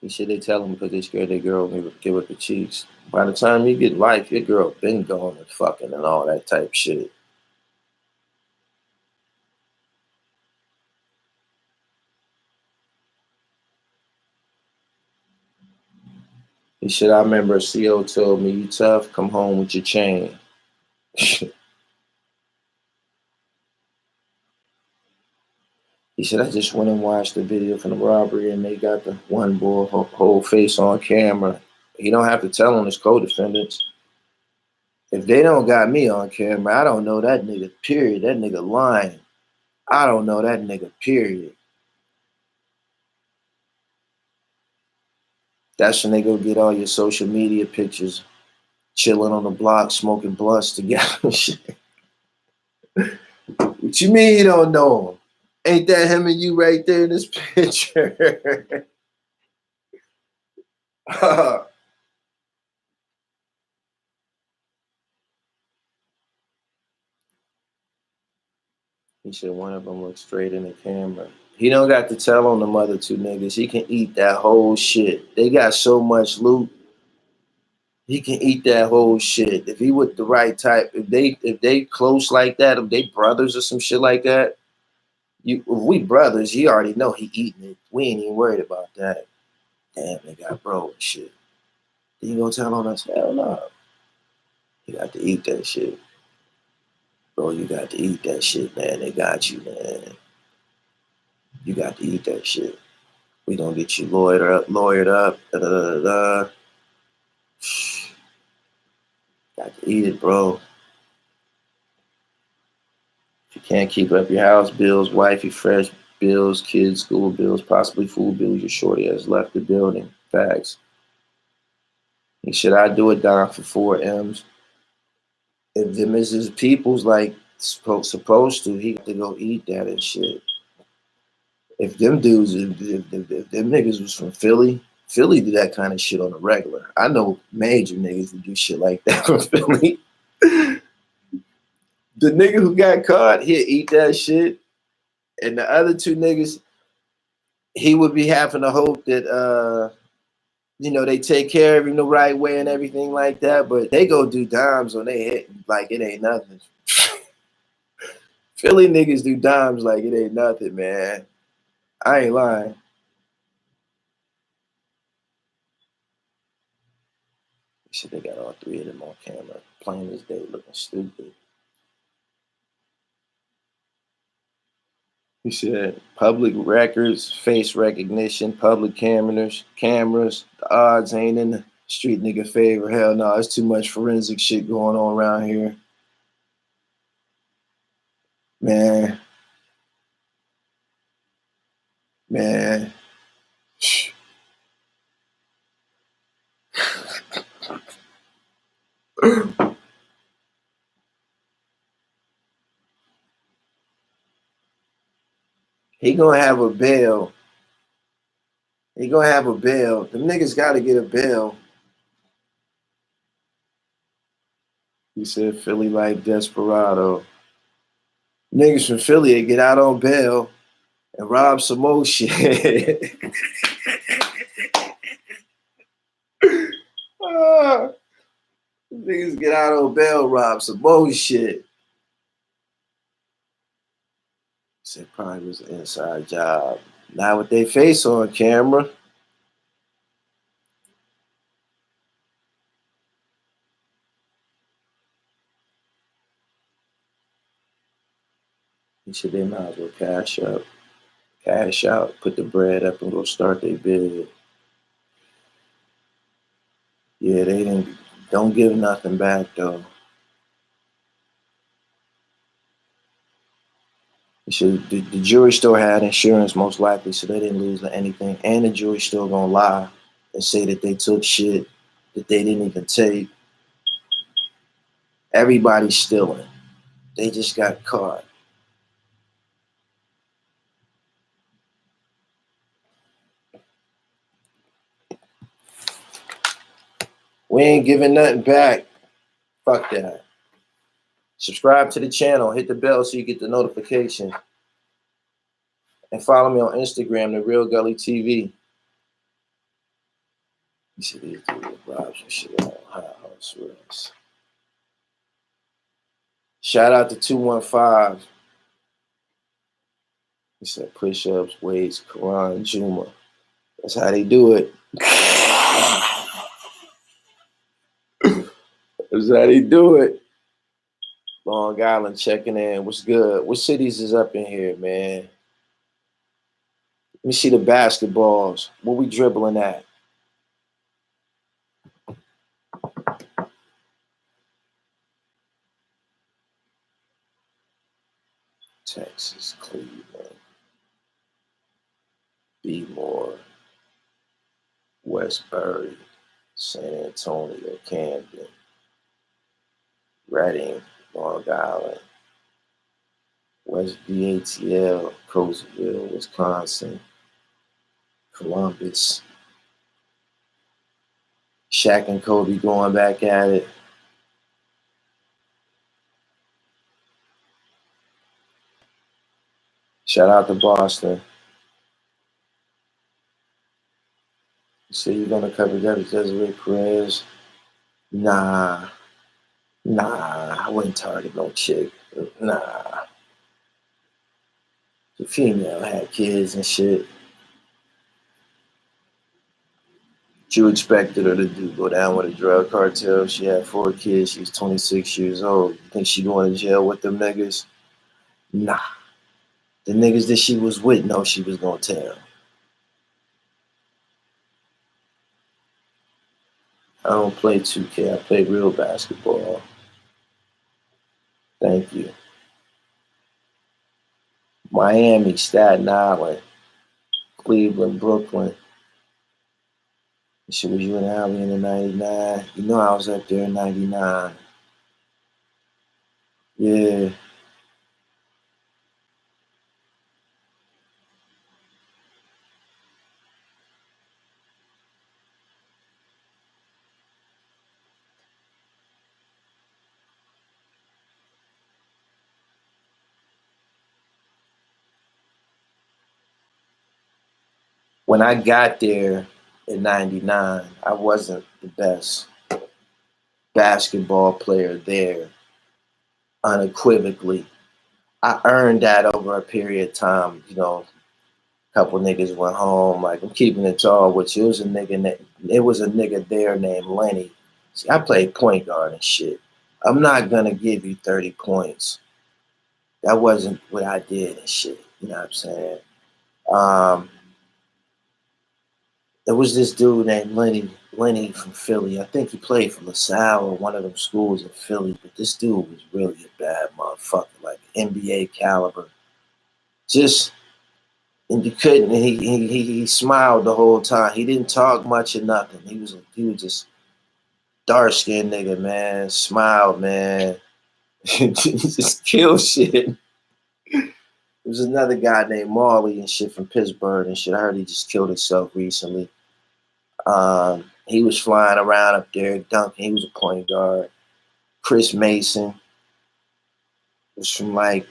He said they tell them because they scared their girl maybe give up the cheeks. By the time you get life, your girl been gone and fucking and all that type shit. He said, I remember a CO told me, you tough, come home with your chain. He said, I just went and watched the video from the robbery and they got the one boy whole face on camera. He don't have to tell on his co-defendants. If they don't got me on camera, I don't know that nigga, period. That nigga lying. I don't know that nigga, period. That's when they go get all your social media pictures, chilling on the block, smoking blunts together. What you mean you don't know him? Ain't that him and you right there in this picture? He said one of them looked straight in the camera. He don't got to tell on them other two niggas. He can eat that whole shit. They got so much loot. He can eat that whole shit. If he with the right type, if they close like that, if they brothers or some shit like that, if we brothers, you already know he eating it. We ain't even worried about that. Damn, they got bro and shit. You gonna tell on us? Hell no. You got to eat that shit. Bro, you got to eat that shit, man. They got you, man. You got to eat that shit. We gonna get you lawyered up. Da, da, da, da. Got to eat it, bro. If you can't keep up your house bills, wifey, fresh bills, kids, school bills, possibly food bills, your shorty has left the building. Facts. And should I do it down for 4 M's? If them is his people's like supposed to, he got to go eat that and shit. If them dudes, if them niggas was from Philly, Philly do that kind of shit on a regular. I know major niggas that do shit like that from Philly. The nigga who got caught, he'll eat that shit. And the other two niggas, he would be having to hope that they take care of him the right way and everything like that. But they go do dimes on their head like it ain't nothing. Philly niggas do dimes like it ain't nothing, man. I ain't lying. Shit, they got all three of them on camera, plain as day, looking stupid. He said, public records, face recognition, public cameras. The odds ain't in the street nigga favor. Hell no, it's too much forensic shit going on around here. Man. He gonna have a bail. Them niggas gotta get a bail. He said Philly like desperado. Niggas from Philly they get out on bail and rob some more shit. Niggas get out on bail, rob some more shit. Said probably was an inside job. Not with their face on camera. He said they might as well cash out, put the bread up and go start their bid. Yeah, they don't give nothing back though. He said the jewelry store had insurance most likely, so they didn't lose anything. And the jewelry store gonna lie and say that they took shit that they didn't even take. Everybody's stealing. They just got caught. We ain't giving nothing back. Fuck that. Subscribe to the channel. Hit the bell so you get the notification. And follow me on Instagram, The Real Gully TV. You see these dudes rob some shit on house rules. Shout out to 215. He said push-ups, weights, Quran, Juma. That's how they do it. That's how they do it. Long Island checking in. What's good? What cities is up in here, man? Let me see the basketballs. Where we dribbling at? Texas, Cleveland, Bmore, Westbury, San Antonio, Camden, Reading, Long Island, West BATL, Crosville, Wisconsin, Columbus. Shaq and Kobe going back at it. Shout out to Boston. So you're gonna cover Desiree Perez? Nah, I wouldn't target no chick. Nah, the female had kids and shit. What you expected her to do? Go down with a drug cartel? She had 4 kids. She's 26 years old. You think she going to jail with them niggas? Nah. The niggas that she was with know she was gonna tell. I don't play 2K. I play real basketball. Thank you. Miami, Staten Island, Cleveland, Brooklyn. Shit, was you in Avianne in '99? You know I was up there in '99. Yeah. When I got there in '99, I wasn't the best basketball player there, unequivocally. I earned that over a period of time. You know, a couple niggas went home. Like, I'm keeping it tall with you. It was a nigga there named Lenny. See, I played point guard and shit. I'm not gonna give you 30 points. That wasn't what I did and shit. You know what I'm saying? Um, there was this dude named Lenny from Philly. I think he played for LaSalle or one of them schools in Philly. But this dude was really a bad motherfucker, like NBA caliber. Just and you couldn't. He smiled the whole time. He didn't talk much or nothing. He was just dark skinned nigga, man. Smiled, man. He just killed shit. There was another guy named Marley and shit from Pittsburgh and shit. I heard he just killed himself recently. He was flying around up there, dunking. He was a point guard. Chris Mason was from like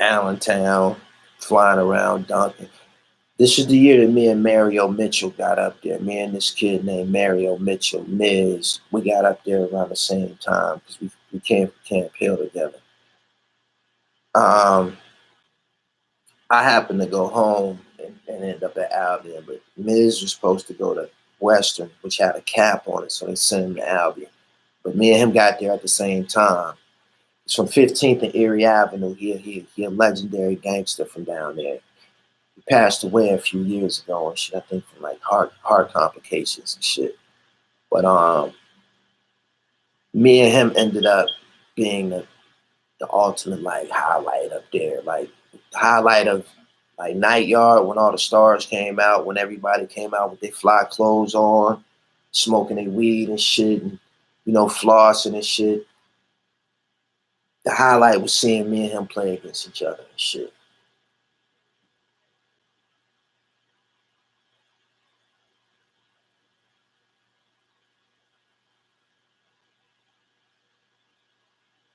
Allentown, flying around dunking. This is the year that me and Mario Mitchell got up there. Me and this kid named Mario Mitchell, Miz. We got up there around the same time because we came from Camp Hill together. Um, I happened to go home and end up at Albion, but Miz was supposed to go to Western, which had a cap on it, so they sent him to Albion. But me and him got there at the same time. He's from 15th and Erie Avenue. He a legendary gangster from down there. He passed away a few years ago and shit. I think from like heart complications and shit. But me and him ended up being the ultimate like highlight up there, like the highlight of like Night Yard when all the stars came out, when everybody came out with their fly clothes on, smoking their weed and shit, and flossing and shit. The highlight was seeing me and him play against each other and shit.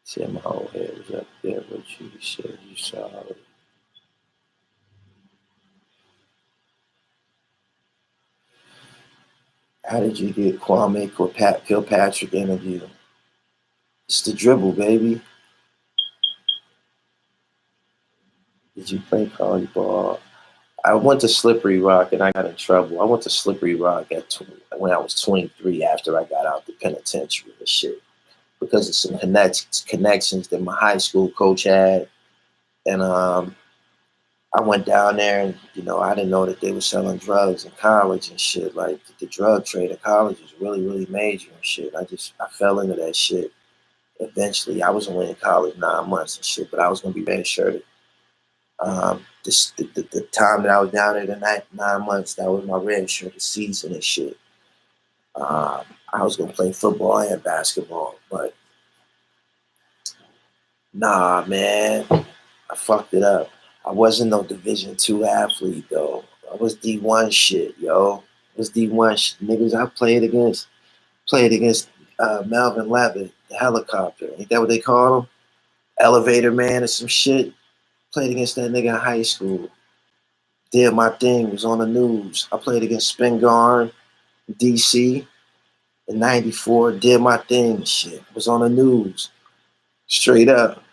Said my whole head was up there, but you said you saw it. How did you get Kwame Kilpatrick interview? It's the dribble, baby. Did you play college ball? I went to Slippery Rock and I got in trouble. I went to Slippery Rock when I was 23 after I got out the penitentiary and shit because of some connections that my high school coach had. And I went down there and, I didn't know that they were selling drugs in college and shit. Like the drug trade at college was really, really major and shit. I fell into that shit. Eventually, I was only in college 9 months and shit, but I was going to be redshirted. The time that I was down there, the 9 months, that was my redshirted season and shit. I was going to play football and basketball, but nah, man, I fucked it up. I wasn't no Division II athlete though. I was D1 shit, yo. I was D1 shit. Niggas I played against Melvin Levitt, the helicopter. Ain't that what they call him? Elevator man or some shit. Played against that nigga in high school. Did my thing, was on the news. I played against Spingarn, DC in 94. Did my thing, shit. Was on the news. Straight up.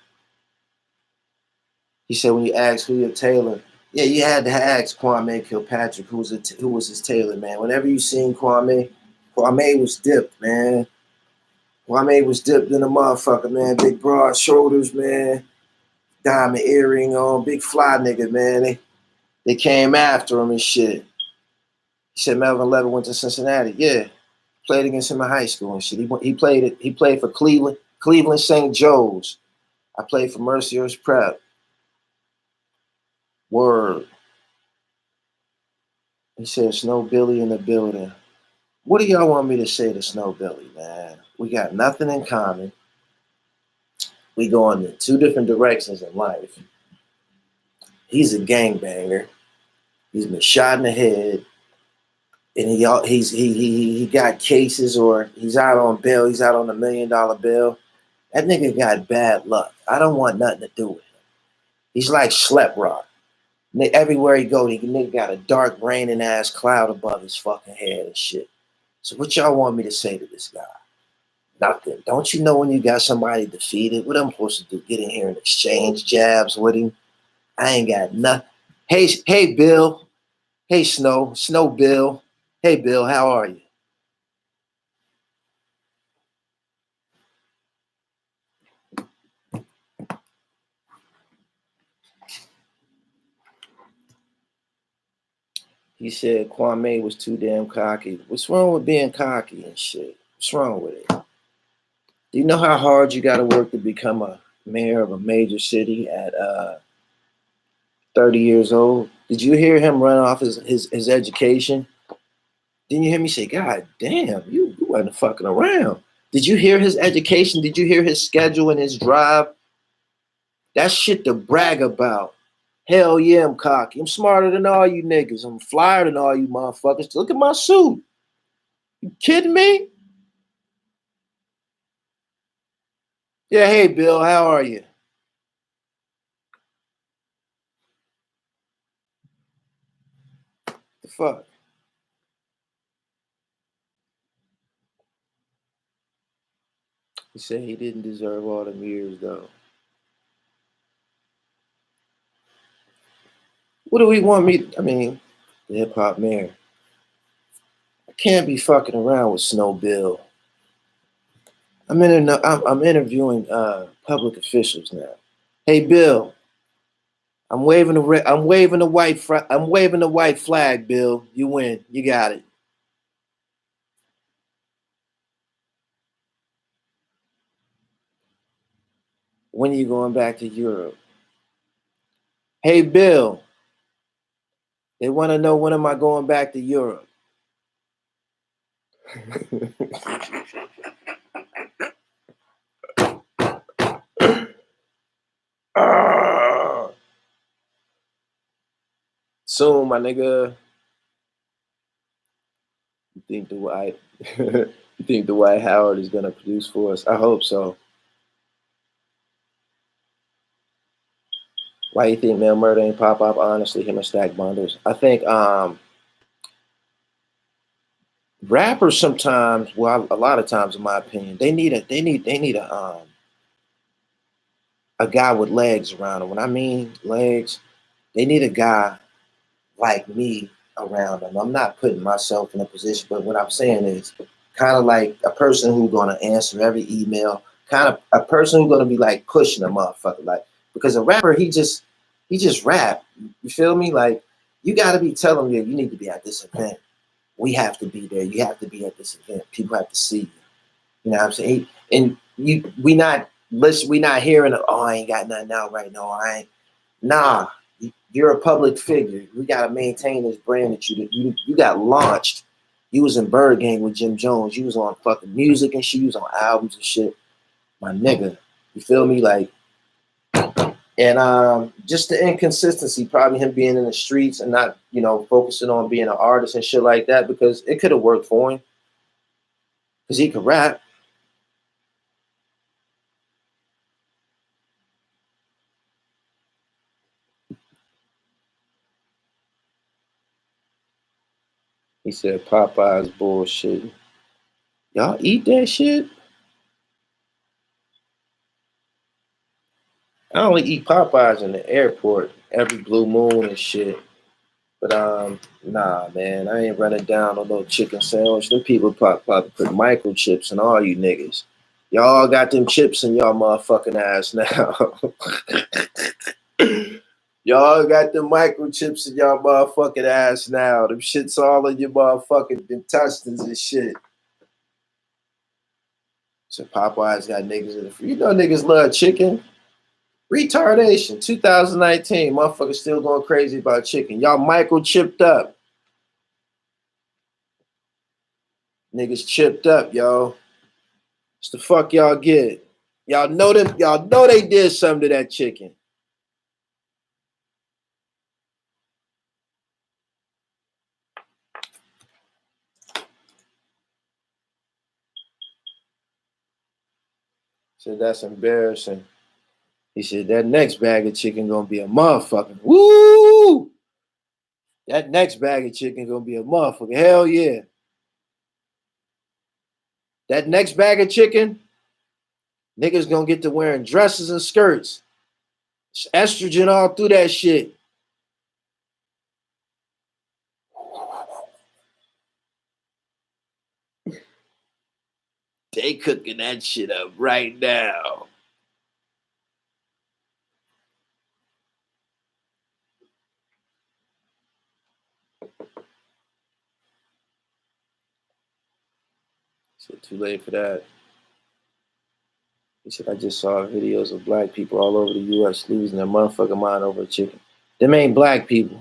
He said when you asked who your tailor, yeah, you had to ask Kwame Kilpatrick who was his tailor, man. Whenever you seen Kwame was dipped, man. Kwame was dipped in a motherfucker, man. Big broad shoulders, man. Diamond earring on, big fly nigga, man. They came after him and shit. He said Melvin Levin went to Cincinnati. Yeah, played against him in high school and shit. He played it. He played for Cleveland St. Joe's. I played for Mercier's Prep. Word. He said Snow Billy in the building. What do y'all want me to say to Snow Billy, man? We got nothing in common. We go in two different directions in life. He's a gangbanger. He's been shot in the head. And he got cases, or he's out on bail. He's out on $1 million bail. That nigga got bad luck. I don't want nothing to do with him. He's like Slep Rock. Everywhere he go, the nigga got a dark raining ass cloud above his fucking head and shit. So what y'all want me to say to this guy? Nothing. Don't you know when you got somebody defeated? What I'm supposed to do? Get in here and exchange jabs with him? I ain't got nothing. Hey, Bill. Hey, Snow Bill. Hey, Bill, how are you? He said Kwame was too damn cocky. What's wrong with being cocky and shit? What's wrong with it? Do you know how hard you got to work to become a mayor of a major city at 30 years old? Did you hear him run off his education? Didn't you hear me say, God damn, you wasn't fucking around. Did you hear his education? Did you hear his schedule and his drive? That's shit to brag about. Hell yeah, I'm cocky. I'm smarter than all you niggas. I'm flyer than all you motherfuckers. Look at my suit. You kidding me? Yeah, hey, Bill, how are you? The fuck? He said he didn't deserve all them years, though. What do we want me? I mean, the hip hop mayor. I can't be fucking around with Snow Bill. I'm interviewing public officials now. Hey, Bill, I'm waving the white flag, Bill. You win. You got it. When are you going back to Europe? Hey, Bill, they want to know when am I going back to Europe? Soon, my nigga. You think Dwight Howard is gonna produce for us? I hope so. Why you think Mel Murder ain't pop up? Honestly, him and Stack Bundles. I think rappers sometimes, well, a lot of times, in my opinion, a guy with legs around him. When I mean legs, they need a guy like me around them. I'm not putting myself in a position, but what I'm saying is kind of like a person who's gonna answer every email, kind of a person who's gonna be like pushing a motherfucker, like because a rapper he just rap. You feel me? Like you gotta be telling me you need to be at this event. We have to be there. You have to be at this event. People have to see you. You know what I'm saying? And we not hearing oh, I ain't got nothing out right now. I ain't nah. You're a public figure. We gotta maintain this brand that you got launched. You was in Bird Gang with Jim Jones. You was on fucking music and shit. You was on albums and shit. My nigga. You feel me? Like, and just the inconsistency, probably him being in the streets and not, focusing on being an artist and shit like that, because it could have worked for him. Because he could rap. He said Popeye's bullshit. Y'all eat that shit? I only eat Popeyes in the airport every blue moon and shit. But nah, man, I ain't running down on no chicken sandwich. Them people probably put microchips in all you niggas. Y'all got them chips in y'all motherfucking ass now. Y'all got them microchips in y'all motherfucking ass now. Them shits all in your motherfucking intestines and shit. So Popeyes got niggas in the free. You know niggas love chicken. Retardation. 2019. Motherfuckers still going crazy about chicken. Y'all microchipped up. Niggas chipped up, yo. What's the fuck y'all get? Y'all know them. Y'all know they did something to that chicken. Said that's embarrassing. He said that next bag of chicken gonna be a motherfucker. Woo! That next bag of chicken gonna be a motherfucker. Hell yeah. That next bag of chicken, niggas gonna get to wearing dresses and skirts. It's estrogen all through that shit. They cooking that shit up right now. Said too late for that. He said I just saw videos of black people all over the U.S. losing their motherfucking mind over chicken. Them ain't black people.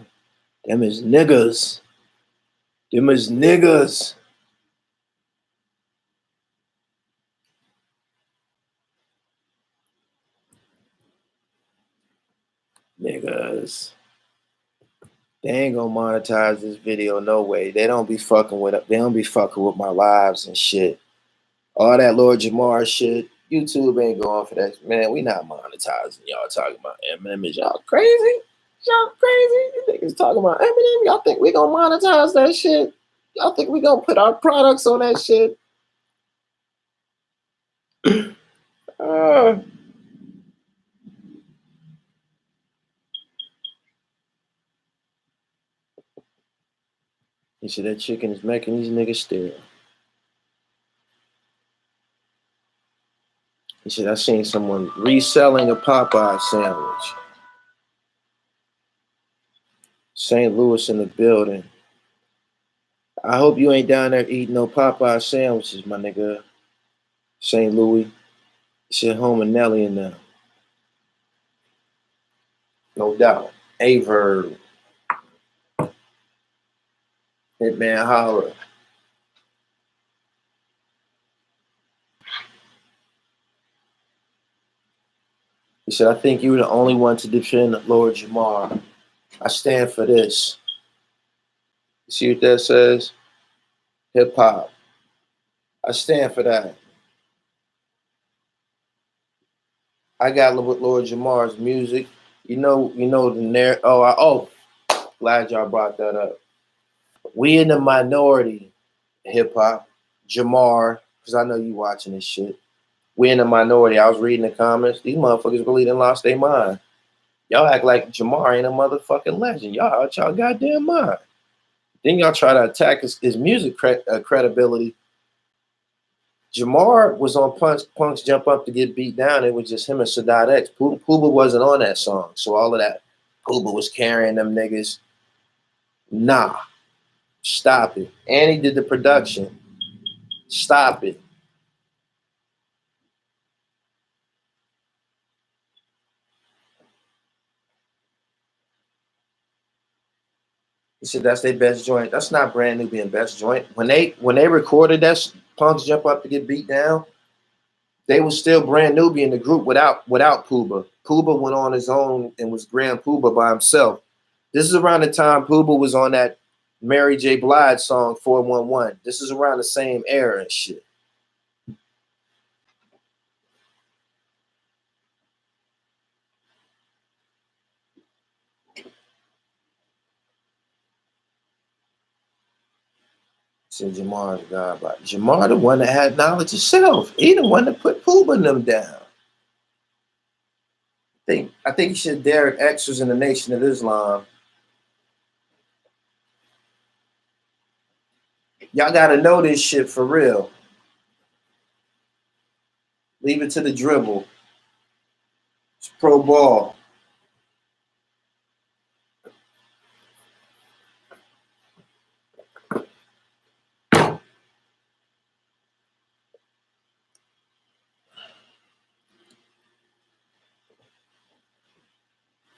Them is niggas. Them is niggas. Niggas. They ain't gonna monetize this video no way. They don't be fucking with it. They don't be fucking with my lives and shit. All that Lord Jamar shit. YouTube ain't going for that. Man, we not monetizing. Y'all talking about Eminem. Is y'all crazy? Y'all crazy? You niggas talking about Eminem? Y'all think we gonna monetize that shit? Y'all think we gonna put our products on that shit? Uh, he said that chicken is making these niggas stare. He said I seen someone reselling a Popeye sandwich. St. Louis in the building. I hope you ain't down there eating no Popeye sandwiches, my nigga. St. Louis. Shit, home and Nelly in there. No doubt. Averb. Hitman Holler. He said, I think you were the only one to defend Lord Jamar. I stand for this. You see what that says? Hip hop. I stand for that. I got with Lord Jamar's music. You know the narrative. Glad y'all brought that up. We in the minority, hip hop. Jamar, because I know you watching this shit. We in the minority. I was reading the comments. These motherfuckers really done lost their mind. Y'all act like Jamar ain't a motherfucking legend. Y'all out y'all goddamn mind. Then y'all try to attack his music credibility. Jamar was on Punk's Jump Up to Get Beat Down. It was just him and Sadat X. Pooba wasn't on that song. So all of that, Pooba was carrying them niggas. Nah, stop it. And he did the production. Stop it. He said that's their best joint. That's not Brand New being best joint. When they recorded that Punk's Jump Up to Get Beat Down, they was still Brand New in the group without Pooba. Pooba went on his own and was Grand Pooba by himself. This is around the time Pooba was on that Mary J. Blige song 411. This is around the same era and shit. Said Jamar's God, but Jamar the one that had knowledge himself. He the one that put Pooba and them down. I think he said Derek X was in the Nation of Islam. Y'all gotta know this shit for real. Leave it to the dribble. It's pro ball.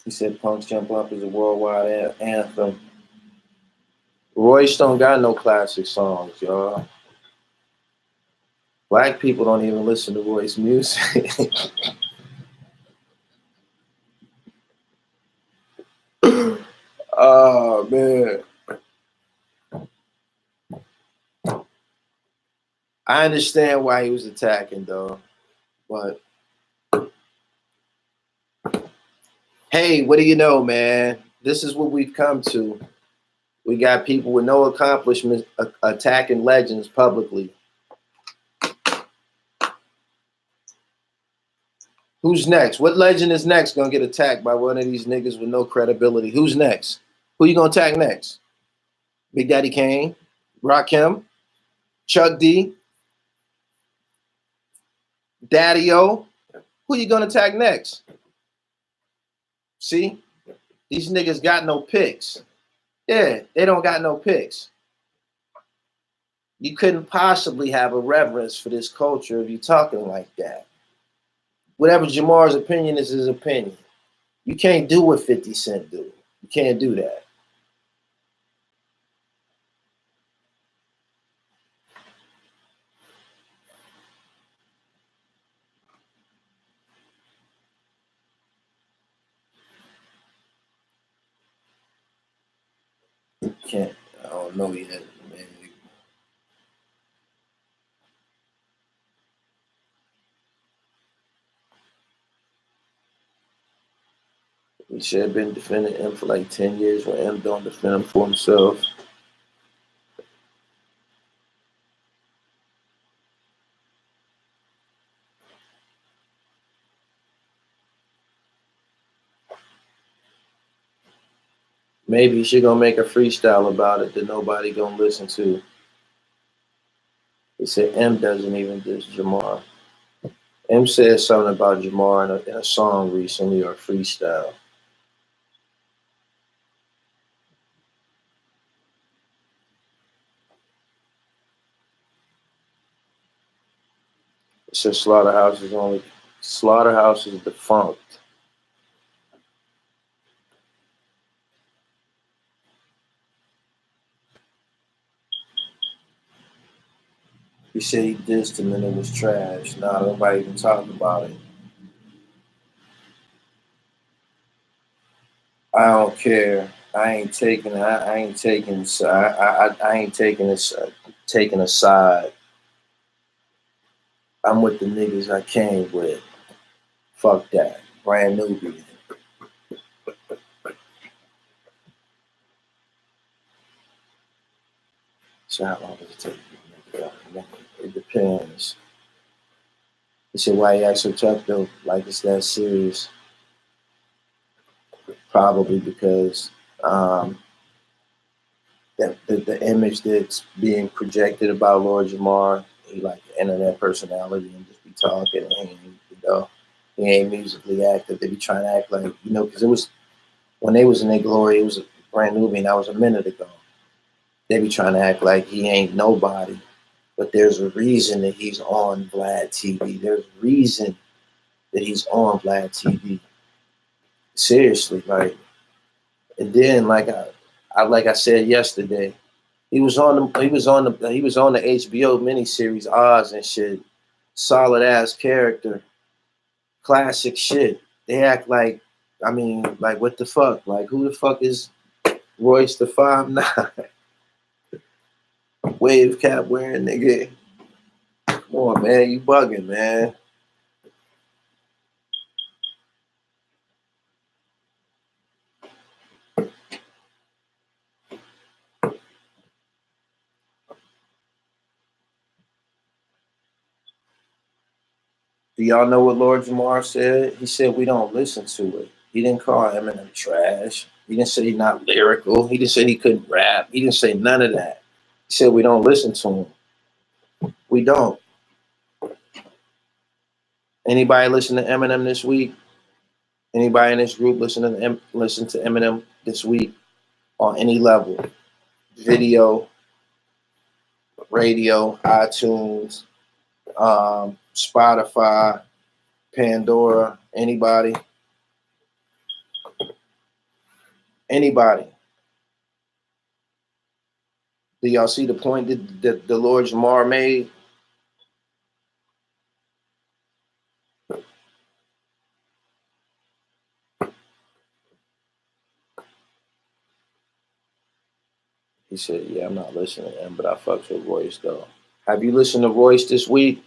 He said Punk's Jump Up is a worldwide anthem. Royce don't got no classic songs, y'all. Black people don't even listen to Royce music. Oh man. I understand why he was attacking though. But hey, what do you know, man? This is what we've come to. We got people with no accomplishments attacking legends publicly. Who's next? What legend is next gonna get attacked by one of these niggas with no credibility? Who's next? Who you gonna attack next? Big Daddy Kane? Rakim? Chuck D? Daddy O? Who you gonna attack next? See? These niggas got no picks. Yeah, they don't got no picks. You couldn't possibly have a reverence for this culture if you talking like that. Whatever Jamar's opinion is his opinion. You can't do what 50 Cent do. You can't do that. You can't. I don't know yet, man. He should have been defending him for like 10 years when M don't defend him for himself. Maybe she gonna make a freestyle about it that nobody gonna listen to. He said M doesn't even diss Jamar. M said something about Jamar in a song recently or a freestyle. It said Slaughterhouse is defunct. He said he dissed him and it was trash. Nah, nobody even talking about it. I don't care. I ain't taking. I ain't taking. I ain't taking this. Taking a side. I'm with the niggas I came with. Fuck that. Brand newbie. So how long does it take? It depends. He said, why you act so tough though? Like it's that serious? Probably because the image that's being projected about Lord Jamar, he like the internet personality and just be talking and he ain't musically active. They be trying to act like, because it was when they was in their glory, it was a brand newbie and that was a minute ago. They be trying to act like he ain't nobody. But there's a reason that he's on Vlad TV. There's a reason that he's on Vlad TV. Seriously, like, and then like I said yesterday, he was on the HBO miniseries Oz and shit. Solid ass character, classic shit. They act like, like what the fuck? Like who the fuck is Royce the 5'9"? Wave cap wearing nigga? Come on, man, you bugging, man. Do y'all know what Lord Jamar said? He said we don't listen to it. He didn't call Eminem trash. He didn't say he's not lyrical. He didn't say he couldn't rap. He didn't say none of that. He said we don't listen to him. We don't. Anybody listen to Eminem this week? Anybody in this group listen to Eminem this week on any level? Video, radio, iTunes, Spotify, Pandora, anybody? Anybody? Do y'all see the point that the Lord Jamar made? He said, yeah, I'm not listening to him, but I fucks with Royce though. Have you listened to Royce this week?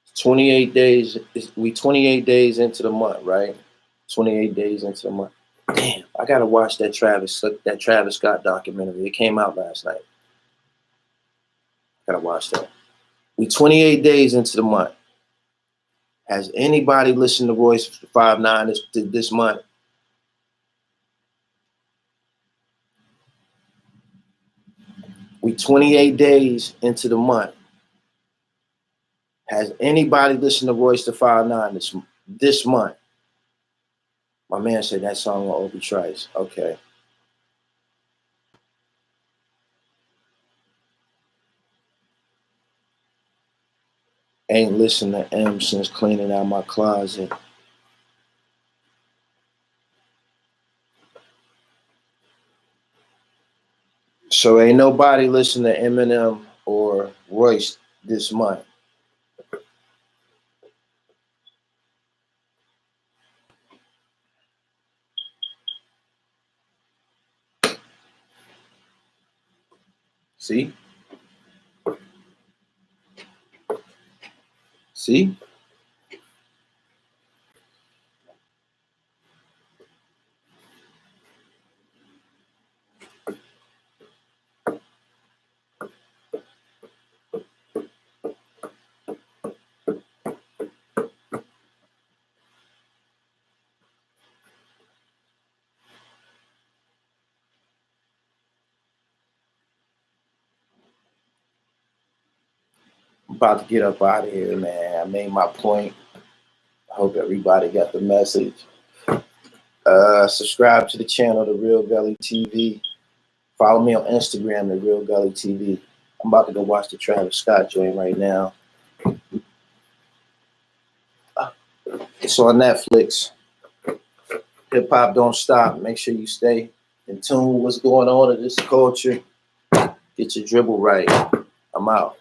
It's 28 days. We 28 days into the month, right? 28 days into the month. Damn, I gotta watch that Travis Scott documentary. It came out last night. Gotta watch that. We 28 days into the month. Has anybody listened to Royce 5'9" this month? We 28 days into the month. Has anybody listened to Royce the 5'9" this month? My man said that song on Obi Trice. Okay. Ain't listened to M since cleaning out my closet. So ain't nobody listening to Eminem or Royce this month. See? See? I'm about to get up out of here, man. I made my point. I hope everybody got the message. Subscribe to the channel, The Real Gully TV. Follow me on Instagram, The Real Gully TV. I'm about to go watch the Travis Scott joint right now. It's on Netflix. Hip Hop Don't Stop. Make sure you stay in tune with what's going on in this culture. Get your dribble right. I'm out.